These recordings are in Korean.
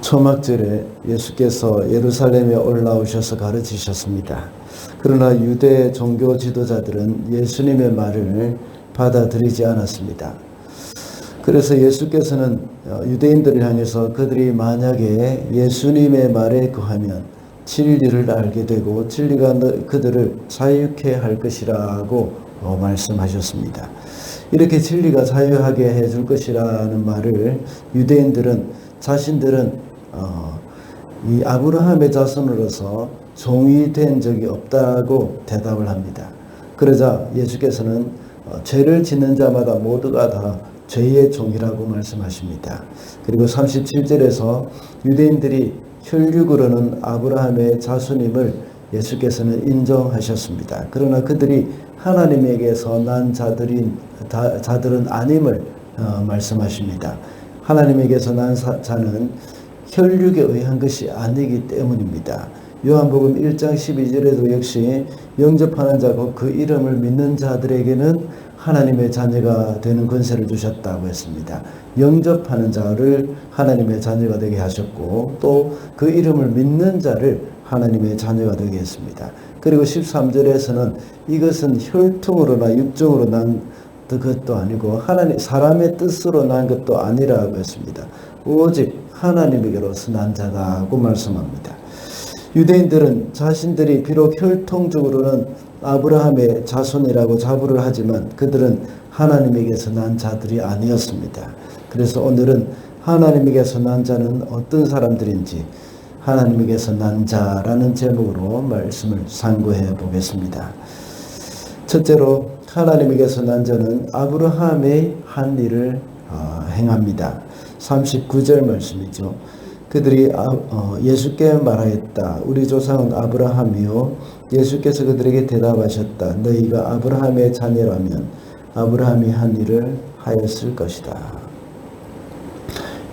초막절에 예수께서 예루살렘에 올라오셔서 가르치셨습니다. 그러나 유대 종교 지도자들은 예수님의 말을 받아들이지 않았습니다. 그래서 예수께서는 유대인들을 향해서 그들이 만약에 예수님의 말에 거하면 진리를 알게 되고 진리가 그들을 자유케 할 것이라고 말씀하셨습니다. 이렇게 진리가 자유하게 해줄 것이라는 말을 유대인들은 자신들은 이 아브라함의 자손으로서 종이 된 적이 없다고 대답을 합니다. 그러자 예수께서는 죄를 짓는 자마다 모두가 다 죄의 종이라고 말씀하십니다. 그리고 37절에서 유대인들이 혈육으로는 아브라함의 자손임을 예수께서는 인정하셨습니다. 그러나 그들이 하나님에게서 난 자들은 아님을 말씀하십니다. 하나님에게서 난 자는 혈육에 의한 것이 아니기 때문입니다. 요한복음 1장 12절에도 역시 영접하는 자고 그 이름을 믿는 자들에게는 하나님의 자녀가 되는 권세를 주셨다고 했습니다. 영접하는 자를 하나님의 자녀가 되게 하셨고 또 그 이름을 믿는 자를 하나님의 자녀가 되게 했습니다. 그리고 13절에서는 이것은 혈통으로나 육정으로 난 것도 아니고 사람의 뜻으로 난 것도 아니라고 했습니다. 오직 하나님에게로서 난 자다고 말씀합니다. 유대인들은 자신들이 비록 혈통적으로는 아브라함의 자손이라고 자부를 하지만 그들은 하나님에게서 난 자들이 아니었습니다. 그래서 오늘은 하나님에게서 난 자는 어떤 사람들인지 하나님에게서 난 자라는 제목으로 말씀을 상고해 보겠습니다. 첫째로 하나님에게서 난 자는 아브라함의 한 일을 행합니다. 39절 말씀이죠. 그들이 예수께 말하였다. 우리 조상은 아브라함이요. 예수께서 그들에게 대답하셨다. 너희가 아브라함의 자녀라면 아브라함이 한 일을 하였을 것이다.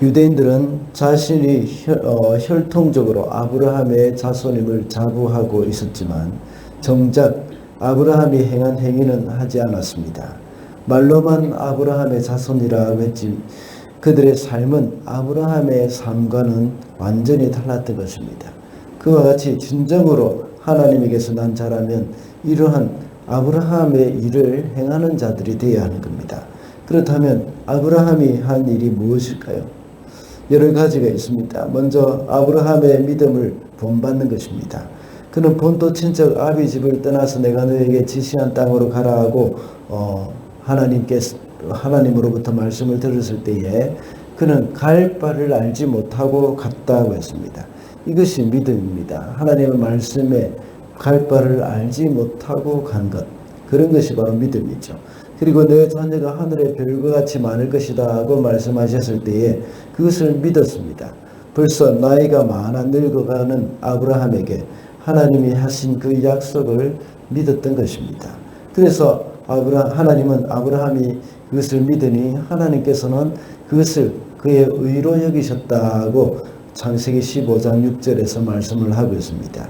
유대인들은 자신이 혈통적으로 아브라함의 자손임을 자부하고 있었지만 정작 아브라함이 행한 행위는 하지 않았습니다. 말로만 아브라함의 자손이라고 했지 그들의 삶은 아브라함의 삶과는 완전히 달랐던 것입니다. 그와 같이 진정으로 하나님에게서 난 자라면 이러한 아브라함의 일을 행하는 자들이 되어야 하는 겁니다. 그렇다면 아브라함이 한 일이 무엇일까요? 여러 가지가 있습니다. 먼저 아브라함의 믿음을 본받는 것입니다. 그는 본토 친척 아비 집을 떠나서 내가 너에게 지시한 땅으로 가라 하고 하나님으로부터 말씀을 들었을 때에 그는 갈 바를 알지 못하고 갔다고 했습니다. 이것이 믿음입니다. 하나님의 말씀에 갈 바를 알지 못하고 간 것, 그런 것이 바로 믿음이죠. 그리고 내 자녀가 하늘의 별과 같이 많을 것이다 하고 말씀하셨을 때에 그것을 믿었습니다. 벌써 나이가 많아 늙어가는 아브라함에게 하나님이 하신 그 약속을 믿었던 것입니다. 그래서 하나님은 아브라함이 그것을 믿으니 하나님께서는 그것을 그의 의로 여기셨다고 창세기 15장 6절에서 말씀을 하고 있습니다.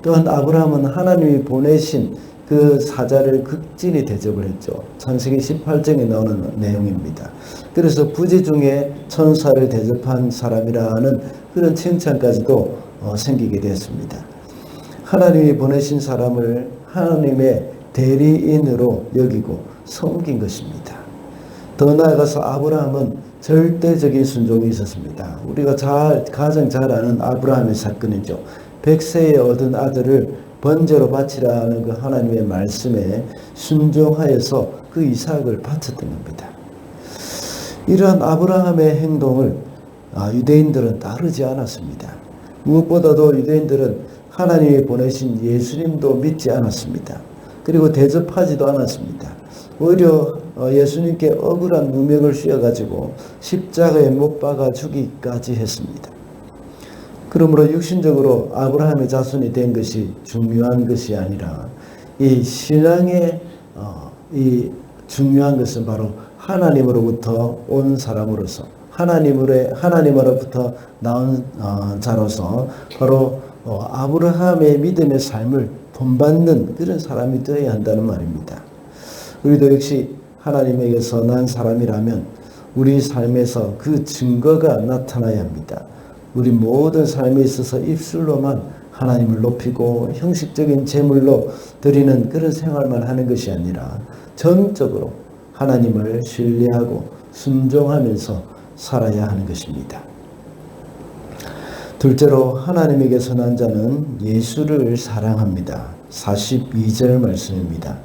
또한 아브라함은 하나님이 보내신 그 사자를 극진히 대접을 했죠. 창세기 18장에 나오는 내용입니다. 그래서 부지 중에 천사를 대접한 사람이라는 그런 칭찬까지도 생기게 됐습니다. 하나님이 보내신 사람을 하나님의 대리인으로 여기고 섬긴 것입니다. 더 나아가서 아브라함은 절대적인 순종이 있었습니다. 우리가 가장 잘 아는 아브라함의 사건이죠. 100세에 얻은 아들을 번제로 바치라는 그 하나님의 말씀에 순종하여서 그 이삭을 바쳤던 겁니다. 이러한 아브라함의 행동을 유대인들은 따르지 않았습니다. 무엇보다도 유대인들은 하나님이 보내신 예수님도 믿지 않았습니다. 그리고 대접하지도 않았습니다. 오히려 예수님께 억울한 누명을 씌워가지고 십자가에 못 박아 죽이기까지 했습니다. 그러므로 육신적으로 아브라함의 자손이 된 것이 중요한 것이 아니라 이 신앙의 이 중요한 것은 바로 하나님으로부터 온 사람으로서 하나님으로부터 나온 자로서 바로 아브라함의 믿음의 삶을 본받는 그런 사람이 되어야 한다는 말입니다. 우리도 역시 하나님에게서 난 사람이라면 우리 삶에서 그 증거가 나타나야 합니다. 우리 모든 삶에 있어서 입술로만 하나님을 높이고 형식적인 제물로 드리는 그런 생활만 하는 것이 아니라 전적으로 하나님을 신뢰하고 순종하면서 살아야 하는 것입니다. 둘째로 하나님에게서 난 자는 예수를 사랑합니다. 42절 말씀입니다.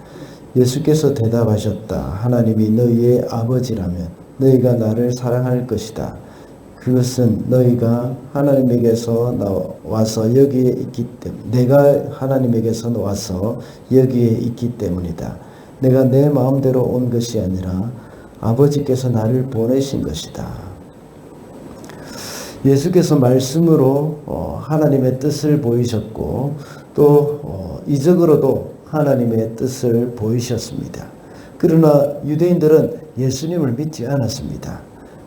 예수께서 대답하셨다. 하나님이 너희의 아버지라면 너희가 나를 사랑할 것이다. 그것은 너희가 하나님에게서 나와서 여기에 있기 때문에 내가 하나님에게서 나와서 여기에 있기 때문이다. 내가 내 마음대로 온 것이 아니라 아버지께서 나를 보내신 것이다. 예수께서 말씀으로 하나님의 뜻을 보이셨고 또 이적으로도 하나님의 뜻을 보이셨습니다. 그러나 유대인들은 예수님을 믿지 않았습니다.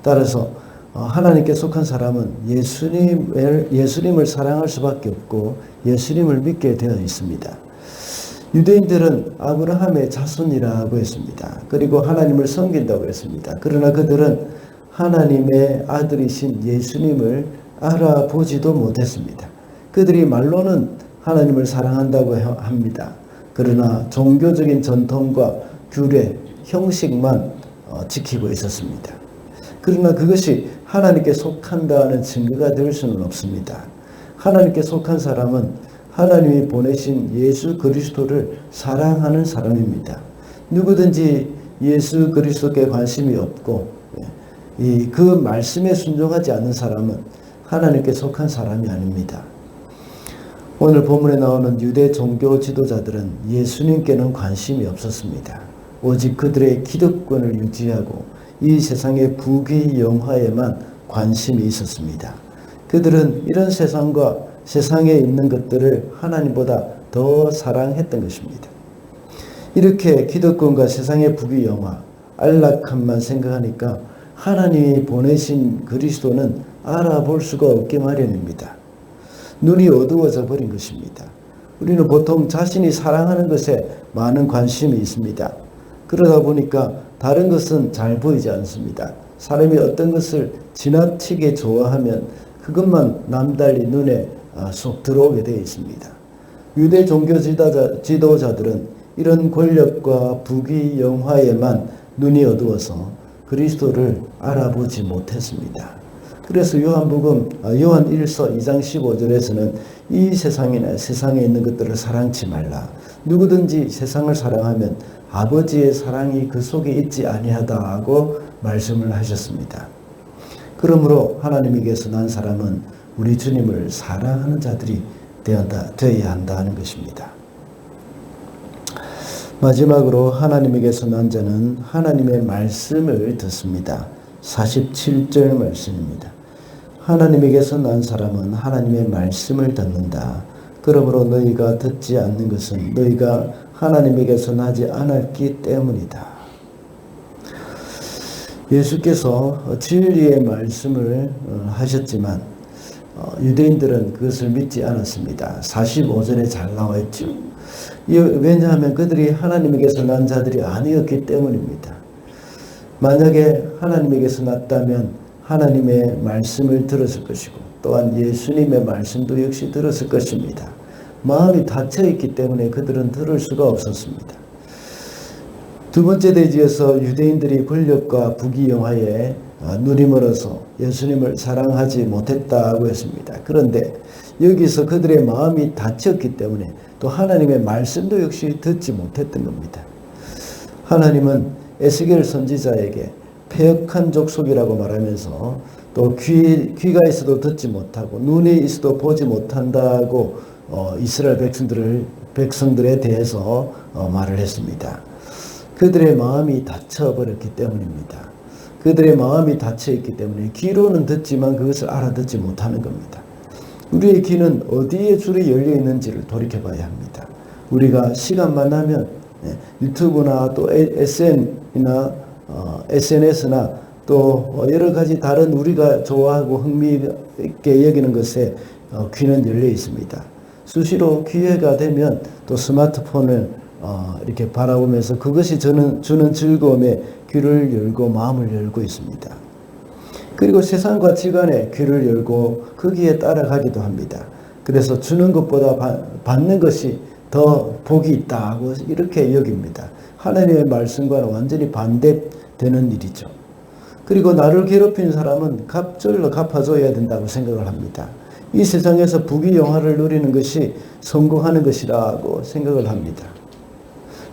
따라서 하나님께 속한 사람은 예수님을 사랑할 수밖에 없고 예수님을 믿게 되어 있습니다. 유대인들은 아브라함의 자손이라고 했습니다. 그리고 하나님을 섬긴다고 했습니다. 그러나 그들은 하나님의 아들이신 예수님을 알아보지도 못했습니다. 그들이 말로는 하나님을 사랑한다고 합니다. 그러나 종교적인 전통과 규례, 형식만 지키고 있었습니다. 그러나 그것이 하나님께 속한다는 증거가 될 수는 없습니다. 하나님께 속한 사람은 하나님이 보내신 예수 그리스도를 사랑하는 사람입니다. 누구든지 예수 그리스도께 관심이 없고 그 말씀에 순종하지 않는 사람은 하나님께 속한 사람이 아닙니다. 오늘 본문에 나오는 유대 종교 지도자들은 예수님께는 관심이 없었습니다. 오직 그들의 기득권을 유지하고 이 세상의 부귀영화에만 관심이 있었습니다. 그들은 이런 세상과 세상에 있는 것들을 하나님보다 더 사랑했던 것입니다. 이렇게 기득권과 세상의 부귀영화, 안락함만 생각하니까 하나님이 보내신 그리스도는 알아볼 수가 없게 마련입니다. 눈이 어두워져 버린 것입니다. 우리는 보통 자신이 사랑하는 것에 많은 관심이 있습니다. 그러다 보니까 다른 것은 잘 보이지 않습니다. 사람이 어떤 것을 지나치게 좋아하면 그것만 남달리 눈에 쏙 들어오게 되어 있습니다. 유대 종교 지도자들은 이런 권력과 부귀영화에만 눈이 어두워서 그리스도를 알아보지 못했습니다. 그래서 요한 1서 2장 15절에서는 이 세상이나 세상에 있는 것들을 사랑치 말라. 누구든지 세상을 사랑하면 아버지의 사랑이 그 속에 있지 아니하다고 말씀을 하셨습니다. 그러므로 하나님에게서 난 사람은 우리 주님을 사랑하는 자들이 되어야 한다는 것입니다. 마지막으로 하나님에게서 난 자는 하나님의 말씀을 듣습니다. 47절 말씀입니다. 하나님에게서 난 사람은 하나님의 말씀을 듣는다. 그러므로 너희가 듣지 않는 것은 너희가 하나님에게서 나지 않았기 때문이다. 예수께서 진리의 말씀을 하셨지만 유대인들은 그것을 믿지 않았습니다. 45절에 잘 나와 있죠. 왜냐하면 그들이 하나님에게서 난 자들이 아니었기 때문입니다. 만약에 하나님에게서 났다면 하나님의 말씀을 들었을 것이고 또한 예수님의 말씀도 역시 들었을 것입니다. 마음이 닫혀있기 때문에 그들은 들을 수가 없었습니다. 두 번째 대지에서 유대인들이 권력과 부귀영화에 눈이 멀어서 예수님을 사랑하지 못했다고 했습니다. 그런데 여기서 그들의 마음이 닫혔기 때문에 또 하나님의 말씀도 역시 듣지 못했던 겁니다. 하나님은 에스겔 선지자에게 패역한 족속이라고 말하면서 또 귀가 있어도 듣지 못하고 눈이 있어도 보지 못한다고 이스라엘 백성들에 대해서 말을 했습니다. 그들의 마음이 닫혀버렸기 때문입니다. 그들의 마음이 닫혀있기 때문에 귀로는 듣지만 그것을 알아듣지 못하는 겁니다. 우리의 귀는 어디에 줄이 열려 있는지를 돌이켜봐야 합니다. 우리가 시간만 나면 유튜브나 또 SNS나 또 여러 가지 다른 우리가 좋아하고 흥미있게 여기는 것에 귀는 열려 있습니다. 수시로 기회가 되면 또 스마트폰을 이렇게 바라보면서 그것이 주는 즐거움에 귀를 열고 마음을 열고 있습니다. 그리고 세상 가치관에 귀를 열고 거기에 따라가기도 합니다. 그래서 주는 것보다 받는 것이 더 복이 있다고 이렇게 여깁니다. 하나님의 말씀과는 완전히 반대되는 일이죠. 그리고 나를 괴롭힌 사람은 갑절로 갚아줘야 된다고 생각을 합니다. 이 세상에서 부귀영화를 누리는 것이 성공하는 것이라고 생각을 합니다.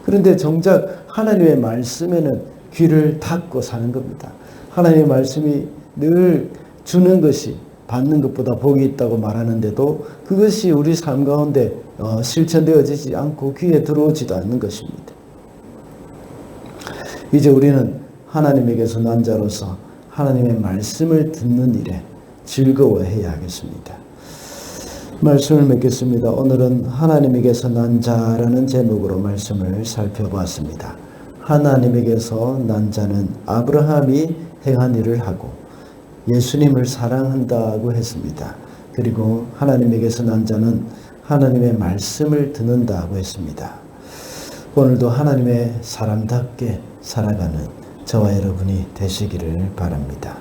그런데 정작 하나님의 말씀에는 귀를 닫고 사는 겁니다. 하나님의 말씀이 늘 주는 것이 받는 것보다 복이 있다고 말하는데도 그것이 우리 삶 가운데 실천되어지지 않고 귀에 들어오지도 않는 것입니다. 이제 우리는 하나님에게서 난 자로서 하나님의 말씀을 듣는 일에 즐거워해야 하겠습니다. 말씀을 맺겠습니다. 오늘은 하나님에게서 난 자라는 제목으로 말씀을 살펴보았습니다. 하나님에게서 난 자는 아브라함이 행한 일을 하고 예수님을 사랑한다고 했습니다. 그리고 하나님에게서 난 자는 하나님의 말씀을 듣는다고 했습니다. 오늘도 하나님의 사람답게 살아가는 저와 여러분이 되시기를 바랍니다.